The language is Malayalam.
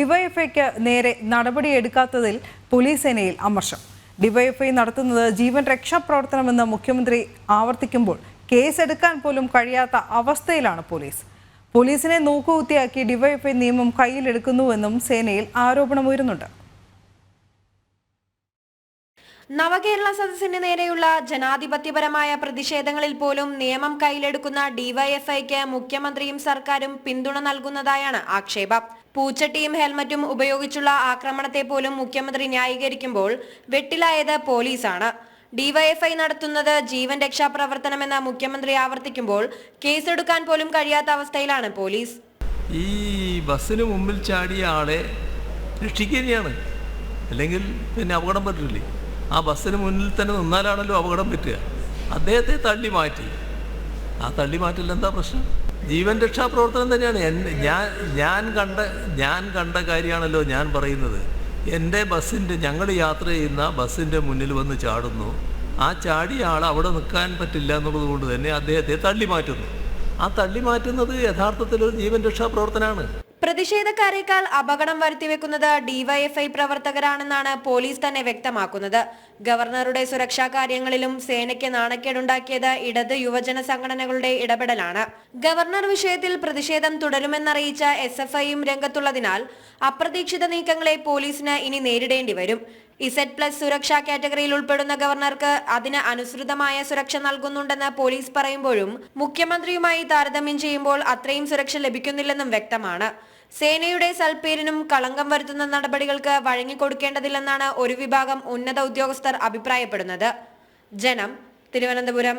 ഡിവൈഎഫ്ഐക്ക് നേരെ നടപടിയെടുക്കാത്തതിൽ പോലീസ് സേനയിൽ അമർഷം. ഡിവൈഎഫ്ഐ നടത്തുന്നത് ജീവൻ രക്ഷാപ്രവർത്തനമെന്ന് മുഖ്യമന്ത്രി ആവർത്തിക്കുമ്പോൾ കേസെടുക്കാൻ പോലും കഴിയാത്ത അവസ്ഥയിലാണ് പോലീസ്. പോലീസിനെ നോക്കുകുത്തിയാക്കി ഡിവൈഎഫ്ഐ നിയമം കയ്യിലെടുക്കുന്നുവെന്നും സേനയിൽ ആരോപണമുയരുന്നുണ്ട്. നവകേരള സദസ്സിന് നേരെയുള്ള ജനാധിപത്യപരമായ പ്രതിഷേധങ്ങളിൽ പോലും നിയമം കയ്യിലെടുക്കുന്ന ഡിവൈഎഫ്ഐക്ക് മുഖ്യമന്ത്രിയും സർക്കാരും പിന്തുണ നൽകുന്നതായാണ് ആക്ഷേപം. പൂച്ചട്ടിയും ഹെൽമറ്റും ഉപയോഗിച്ചുള്ള ആക്രമണത്തെ പോലും മുഖ്യമന്ത്രി ന്യായീകരിക്കുമ്പോൾ വെട്ടിലായത് പോലീസാണ്. ഡിവൈഎഫ്ഐ നടത്തുന്നത് ജീവൻ രക്ഷാപ്രവർത്തനമെന്ന് മുഖ്യമന്ത്രി ആവർത്തിക്കുമ്പോൾ കേസെടുക്കാൻ പോലും കഴിയാത്ത അവസ്ഥയിലാണ് പോലീസ്. ഈ ബസ്സിന് മുമ്പിൽ ചാടിയ ആളെ രക്ഷിക്കുകയാണ്, അല്ലെങ്കിൽ പിന്നെ അപകടം പറ്റില്ലേ? ആ ബസ്സിന് മുന്നിൽ തന്നെ നിന്നാലാണല്ലോ അപകടം പറ്റുക. അദ്ദേഹത്തെ തള്ളി മാറ്റി. ആ തള്ളി മാറ്റില്ല എന്താ പ്രശ്നം? ജീവൻ രക്ഷാപ്രവർത്തനം തന്നെയാണ്. ഞാൻ കണ്ട കാര്യമാണല്ലോ ഞാൻ പറയുന്നത്. എൻ്റെ ബസ്സിൻ്റെ, ഞങ്ങൾ യാത്ര ചെയ്യുന്ന ബസ്സിൻ്റെ മുന്നിൽ വന്ന് ചാടുന്നു. ആ ചാടിയ ആൾ അവിടെ നിൽക്കാൻ പറ്റില്ല എന്നുള്ളത് കൊണ്ട് തന്നെ അദ്ദേഹത്തെ തള്ളി മാറ്റുന്നു. ആ തള്ളി മാറ്റുന്നത് യഥാർത്ഥത്തിൽ ഒരു ജീവൻ രക്ഷാപ്രവർത്തനമാണ്. പ്രതിഷേധക്കാരേക്കാൾ അപകടം വരുത്തിവെക്കുന്നത് ഡിവൈഎഫ്ഐ പ്രവർത്തകരാണെന്നാണ് പോലീസ് തന്നെ വ്യക്തമാക്കുന്നത്. ഗവർണറുടെ സുരക്ഷാ കാര്യങ്ങളിലും സേനയ്ക്ക് നാണക്കേടുണ്ടാക്കിയത് ഇടത് യുവജന സംഘടനകളുടെ ഇടപെടലാണ്. ഗവർണർ വിഷയത്തിൽ പ്രതിഷേധം തുടരുമെന്നറിയിച്ച SFIയും രംഗത്തുള്ളതിനാൽ അപ്രതീക്ഷിത നീക്കങ്ങളെ പോലീസിന് ഇനി നേരിടേണ്ടി വരും. Z+ സുരക്ഷാ കാറ്റഗറിയിൽ ഉൾപ്പെടുന്ന ഗവർണർക്ക് അതിന് അനുസൃതമായ സുരക്ഷ നൽകുന്നുണ്ടെന്ന് പോലീസ് പറയുമ്പോഴും മുഖ്യമന്ത്രിയുമായി താരതമ്യം ചെയ്യുമ്പോൾ അത്രയും സുരക്ഷ ലഭിക്കുന്നില്ലെന്നും വ്യക്തമാണ്. സേനയുടെ സൽപ്പേരിനും കളങ്കം വരുത്തുന്ന നടപടികൾക്ക് വഴങ്ങിക്കൊടുക്കേണ്ടതില്ലെന്നാണ് ഒരു വിഭാഗം ഉന്നത ഉദ്യോഗസ്ഥർ അഭിപ്രായപ്പെടുന്നത്. ജനം, തിരുവനന്തപുരം.